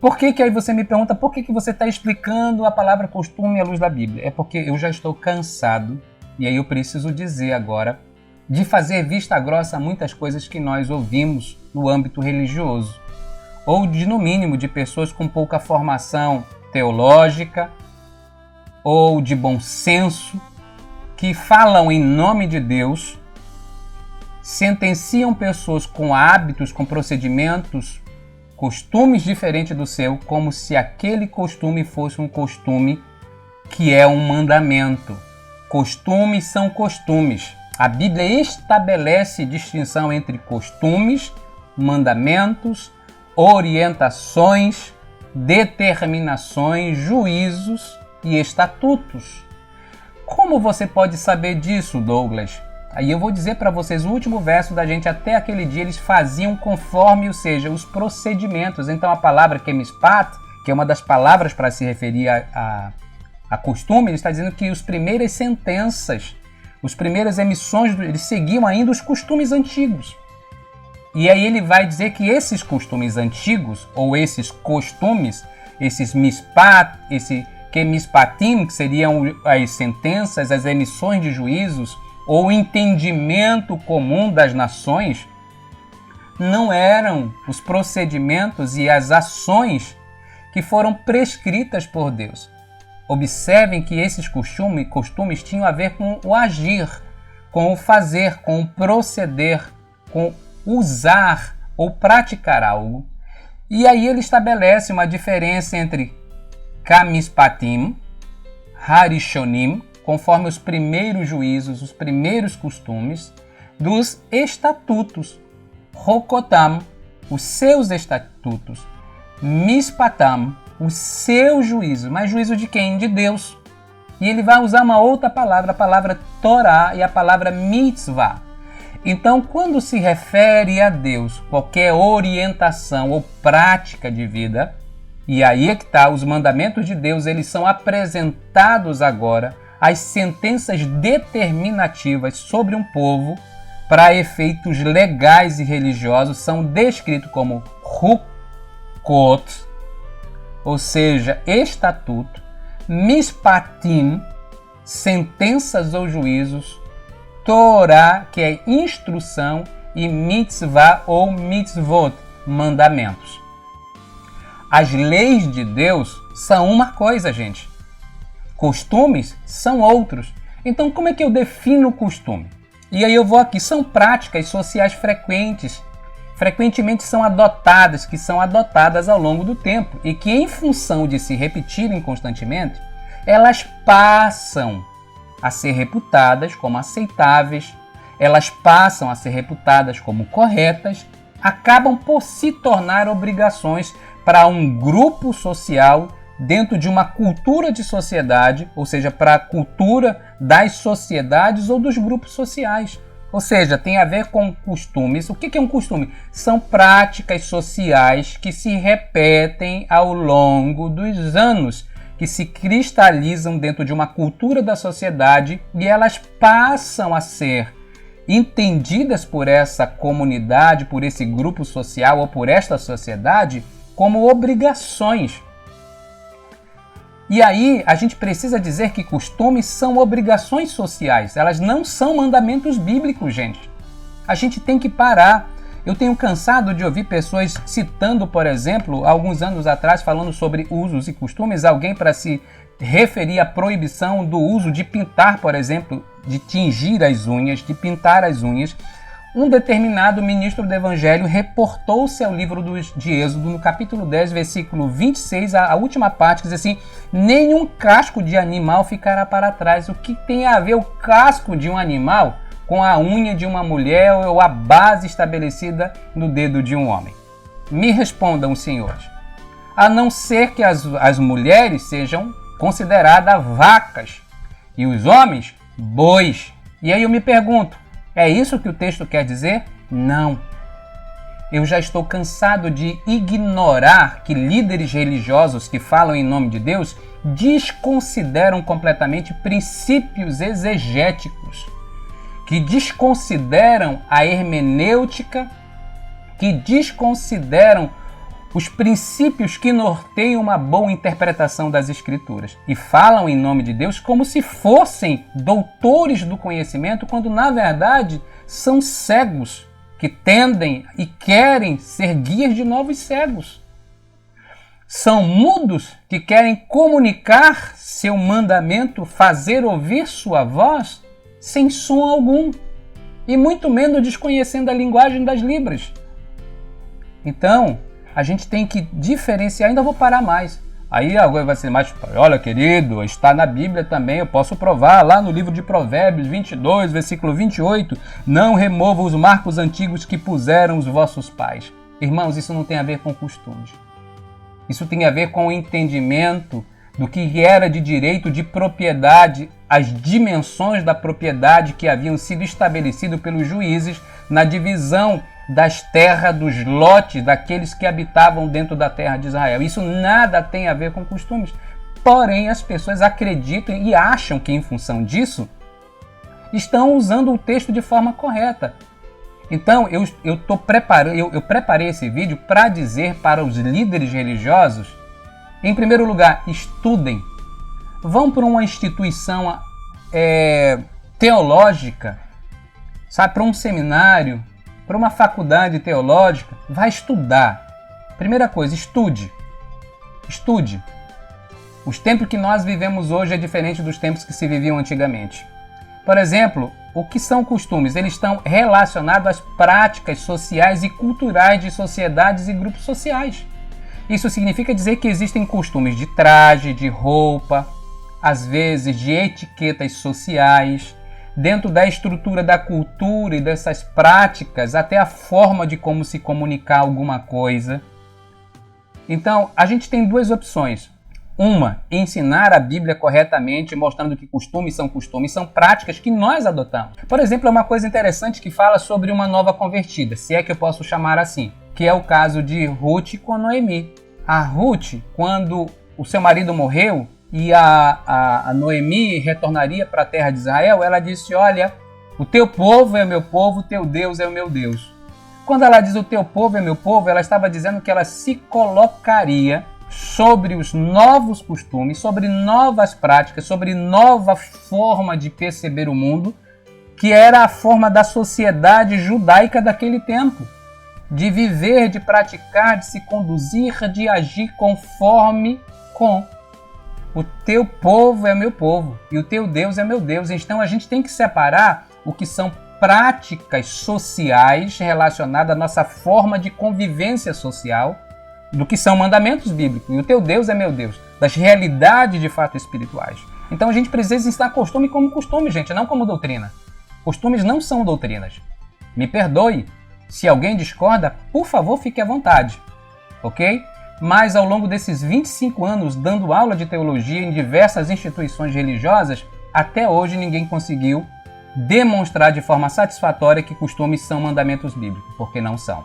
Por que aí você me pergunta, por que você está explicando a palavra costume à luz da Bíblia? É porque eu já estou cansado, e aí eu preciso dizer agora, de fazer vista grossa a muitas coisas que nós ouvimos no âmbito religioso, ou no mínimo de pessoas com pouca formação teológica ou de bom senso, que falam em nome de Deus, sentenciam pessoas com hábitos, com procedimentos, costumes diferentes do seu, como se aquele costume fosse um costume que é um mandamento. Costumes são costumes. A Bíblia estabelece distinção entre costumes, mandamentos, orientações, determinações, juízos e estatutos. Como você pode saber disso, Douglas? Aí eu vou dizer para vocês o último verso da gente. Até aquele dia eles faziam conforme, ou seja, os procedimentos. Então a palavra kemispat, que é uma das palavras para se referir a costume, ele está dizendo que as primeiras sentenças, as primeiras emissões, eles seguiam ainda os costumes antigos. E aí ele vai dizer que esses costumes antigos, ou esses costumes, esses mispat, esse kemispatim, que seriam as sentenças, as emissões de juízos, ou o entendimento comum das nações, não eram os procedimentos e as ações que foram prescritas por Deus. Observem que esses costumes tinham a ver com o agir, com o fazer, com o proceder, com usar ou praticar algo. E aí ele estabelece uma diferença entre Kamispatim, Harishonim, conforme os primeiros juízos, os primeiros costumes, dos estatutos, Rokotam, os seus estatutos, Mispatam, os seus juízos. Mas juízo de quem? De Deus. E ele vai usar uma outra palavra, a palavra Torá e a palavra Mitzvah. Então, quando se refere a Deus, qualquer orientação ou prática de vida, e aí é que está, os mandamentos de Deus, eles são apresentados agora, as sentenças determinativas sobre um povo, para efeitos legais e religiosos, são descritos como Hukot, ou seja, estatuto, Mispatim, sentenças ou juízos, Torá, que é instrução, e Mitzvah ou Mitzvot, mandamentos. As leis de Deus são uma coisa, gente. Costumes são outros. Então, como é que eu defino o costume? E aí eu vou aqui. São práticas sociais frequentemente são adotadas, que são adotadas ao longo do tempo e que, em função de se repetirem constantemente, elas passam a ser reputadas como aceitáveis, elas passam a ser reputadas como corretas, acabam por se tornar obrigações para um grupo social dentro de uma cultura de sociedade, ou seja, para a cultura das sociedades ou dos grupos sociais. Ou seja, tem a ver com costumes. O que é um costume? São práticas sociais que se repetem ao longo dos anos, que se cristalizam dentro de uma cultura da sociedade e elas passam a ser entendidas por essa comunidade, por esse grupo social ou por esta sociedade como obrigações. E aí a gente precisa dizer que costumes são obrigações sociais, elas não são mandamentos bíblicos, gente. A gente tem que parar. Eu tenho cansado de ouvir pessoas citando, por exemplo, alguns anos atrás, falando sobre usos e costumes, alguém para se referir à proibição do uso de pintar, por exemplo, de tingir as unhas, de pintar as unhas. Um determinado ministro do Evangelho reportou-se ao livro de Êxodo, no capítulo 10, versículo 26, a última parte, que diz assim: nenhum casco de animal ficará para trás. O que tem a ver o casco de um animal com a unha de uma mulher ou a base estabelecida no dedo de um homem? Me respondam, senhores. A não ser que as mulheres sejam consideradas vacas e os homens bois. E aí eu me pergunto, é isso que o texto quer dizer? Não. Eu já estou cansado de ignorar que líderes religiosos que falam em nome de Deus desconsideram completamente princípios exegéticos, que desconsideram a hermenêutica, que desconsideram os princípios que norteiam uma boa interpretação das Escrituras e falam em nome de Deus como se fossem doutores do conhecimento, quando na verdade são cegos que tendem e querem ser guias de novos cegos. São mudos que querem comunicar seu mandamento, fazer ouvir sua voz sem som algum, e muito menos desconhecendo a linguagem das Libras. Então, a gente tem que diferenciar. Ainda vou parar mais. Aí agora vai ser mais, olha querido, está na Bíblia também, eu posso provar, lá no livro de Provérbios 22, versículo 28, não removam os marcos antigos que puseram os vossos pais. Irmãos, isso não tem a ver com costumes. Isso tem a ver com o entendimento do que era de direito de propriedade, as dimensões da propriedade que haviam sido estabelecidas pelos juízes na divisão das terras, dos lotes, daqueles que habitavam dentro da terra de Israel. Isso nada tem a ver com costumes. Porém, as pessoas acreditam e acham que, em função disso, estão usando o texto de forma correta. Então, eu preparei esse vídeo para dizer para os líderes religiosos, em primeiro lugar, estudem. Vão para uma instituição teológica, sabe, para um seminário, para uma faculdade teológica, vai estudar. Primeira coisa, estude. Estude. Os tempos que nós vivemos hoje é diferente dos tempos que se viviam antigamente. Por exemplo, o que são costumes? Eles estão relacionados às práticas sociais e culturais de sociedades e grupos sociais. Isso significa dizer que existem costumes de traje, de roupa, às vezes de etiquetas sociais, dentro da estrutura da cultura e dessas práticas, até a forma de como se comunicar alguma coisa. Então, a gente tem duas opções. Uma, ensinar a Bíblia corretamente, mostrando que costumes, são práticas que nós adotamos. Por exemplo, é uma coisa interessante que fala sobre uma nova convertida, se é que eu posso chamar assim, que é o caso de Ruth com Noemi. A Ruth, quando o seu marido morreu, e a Noemi retornaria para a terra de Israel, ela disse, olha, o teu povo é o meu povo, o teu Deus é o meu Deus. Quando ela diz o teu povo é meu povo, ela estava dizendo que ela se colocaria sobre os novos costumes, sobre novas práticas, sobre nova forma de perceber o mundo, que era a forma da sociedade judaica daquele tempo, de viver, de praticar, de se conduzir, de agir conforme com. O teu povo é meu povo e o teu Deus é meu Deus. Então a gente tem que separar o que são práticas sociais relacionadas à nossa forma de convivência social do que são mandamentos bíblicos. E o teu Deus é meu Deus, das realidades de fato espirituais. Então a gente precisa ensinar costume como costume, gente, não como doutrina. Costumes não são doutrinas. Me perdoe. Se alguém discorda, por favor, fique à vontade. Ok? Mas ao longo desses 25 anos dando aula de teologia em diversas instituições religiosas, até hoje ninguém conseguiu demonstrar de forma satisfatória que costumes são mandamentos bíblicos, porque não são.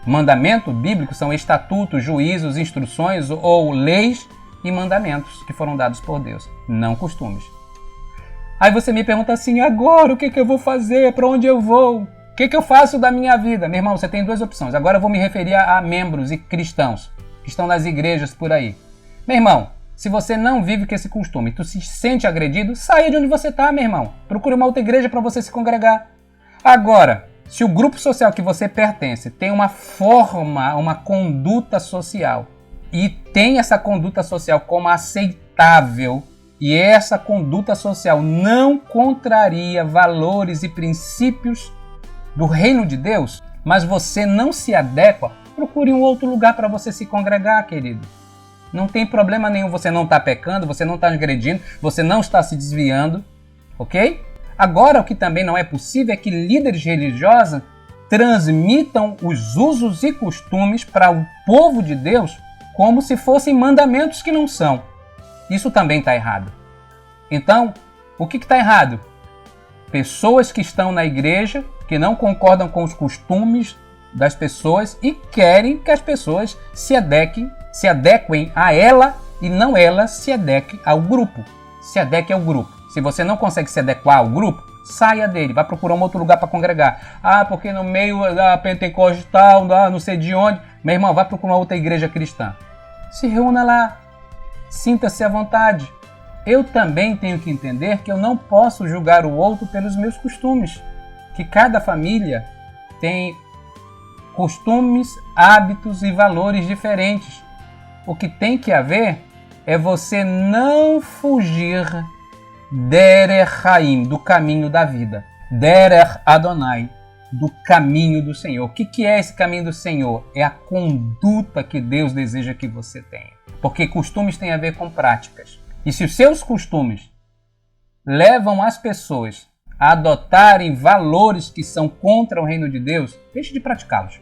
Mandamentos bíblicos são estatutos, juízos, instruções ou leis e mandamentos que foram dados por Deus, não costumes. Aí você me pergunta assim, agora o que eu vou fazer? Para onde eu vou? O que eu faço da minha vida? Meu irmão, você tem duas opções. Agora eu vou me referir a membros e cristãos que estão nas igrejas por aí. Meu irmão, se você não vive com esse costume, tu se sente agredido, saia de onde você está, meu irmão. Procure uma outra igreja para você se congregar. Agora, se o grupo social que você pertence tem uma forma, uma conduta social, e tem essa conduta social como aceitável, e essa conduta social não contraria valores e princípios do reino de Deus, mas você não se adequa, procure um outro lugar para você se congregar, querido. Não tem problema nenhum, você não está pecando, você não está agredindo, você não está se desviando, ok? Agora, o que também não é possível é que líderes religiosos transmitam os usos e costumes para o povo de Deus como se fossem mandamentos que não são. Isso também está errado. Então, o que está errado? Pessoas que estão na igreja, que não concordam com os costumes das pessoas e querem que as pessoas se adequem a ela e não ela se adeque ao grupo. Se adeque ao grupo. Se você não consegue se adequar ao grupo, saia dele, vá procurar um outro lugar para congregar. Ah, porque no meio da pentecostal, não sei de onde. Meu irmão, vá procurar outra igreja cristã. Se reúna lá. Sinta-se à vontade. Eu também tenho que entender que eu não posso julgar o outro pelos meus costumes. Que cada família tem costumes, hábitos e valores diferentes. O que tem que haver é você não fugir Derech Haim, do caminho da vida. Derech Adonai, do caminho do Senhor. O que é esse caminho do Senhor? É a conduta que Deus deseja que você tenha. Porque costumes têm a ver com práticas. E se os seus costumes levam as pessoas a adotarem valores que são contra o reino de Deus, deixe de praticá-los.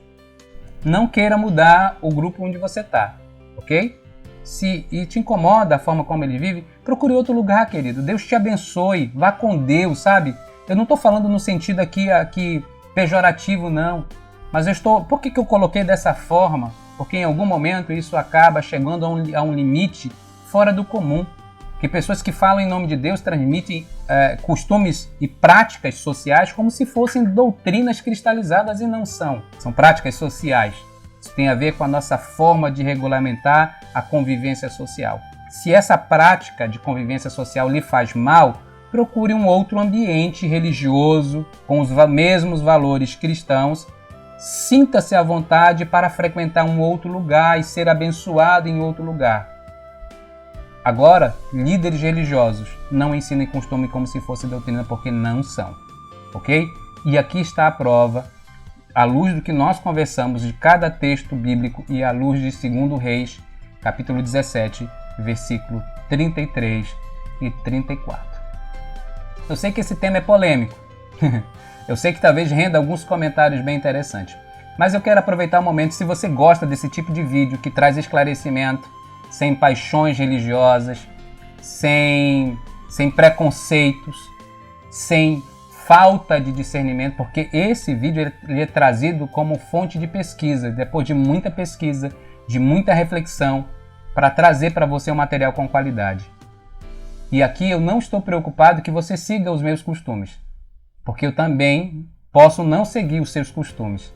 Não queira mudar o grupo onde você está, ok? Se te incomoda a forma como ele vive, procure outro lugar, querido. Deus te abençoe, vá com Deus, sabe? Eu não estou falando no sentido aqui pejorativo, não. Mas por que eu coloquei dessa forma? Porque em algum momento isso acaba chegando a um limite fora do comum. Que pessoas que falam em nome de Deus transmitem costumes e práticas sociais como se fossem doutrinas cristalizadas e não são. São práticas sociais. Isso tem a ver com a nossa forma de regulamentar a convivência social. Se essa prática de convivência social lhe faz mal, procure um outro ambiente religioso com os mesmos valores cristãos. Sinta-se à vontade para frequentar um outro lugar e ser abençoado em outro lugar. Agora, líderes religiosos não ensinem costume como se fosse doutrina, porque não são, ok? E aqui está a prova, à luz do que nós conversamos de cada texto bíblico e à luz de 2 Reis, capítulo 17, versículo 33 e 34. Eu sei que esse tema é polêmico, eu sei que talvez renda alguns comentários bem interessantes, mas eu quero aproveitar o momento, se você gosta desse tipo de vídeo que traz esclarecimento, sem paixões religiosas, sem preconceitos, sem falta de discernimento, porque esse vídeo ele é trazido como fonte de pesquisa, depois de muita pesquisa, de muita reflexão, para trazer para você um material com qualidade. E aqui eu não estou preocupado que você siga os meus costumes, porque eu também posso não seguir os seus costumes,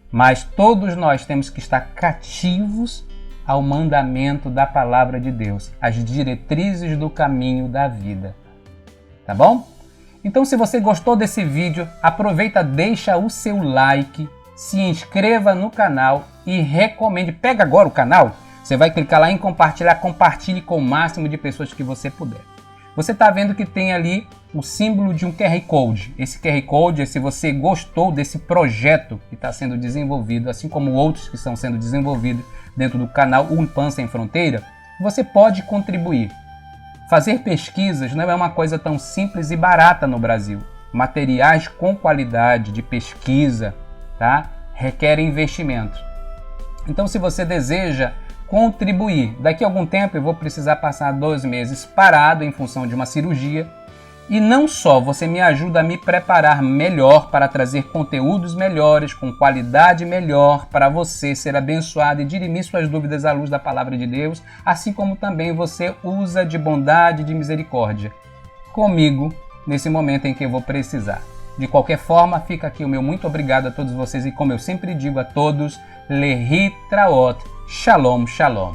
mas todos nós temos que estar cativos ao mandamento da palavra de Deus, as diretrizes do caminho da vida. Tá bom? Então, se você gostou desse vídeo, aproveita, deixa o seu like, se inscreva no canal e recomende. Pega agora o canal, você vai clicar lá em compartilhar, compartilhe com o máximo de pessoas que você puder. Você está vendo que tem ali o símbolo de um QR Code. Esse QR Code, se você gostou desse projeto que está sendo desenvolvido, assim como outros que estão sendo desenvolvidos dentro do canal Um Pan Sem Fronteira, você pode contribuir. Fazer pesquisas não é uma coisa tão simples e barata no Brasil. Materiais com qualidade de pesquisa, tá, requerem investimento. Então, se você deseja contribuir, daqui a algum tempo eu vou precisar passar 2 meses parado em função de uma cirurgia, e não só você me ajuda a me preparar melhor para trazer conteúdos melhores, com qualidade melhor, para você ser abençoado e dirimir suas dúvidas à luz da palavra de Deus, assim como também você usa de bondade e de misericórdia comigo nesse momento em que eu vou precisar. De qualquer forma, fica aqui o meu muito obrigado a todos vocês e, como eu sempre digo a todos, Lehi Traot, Shalom, Shalom.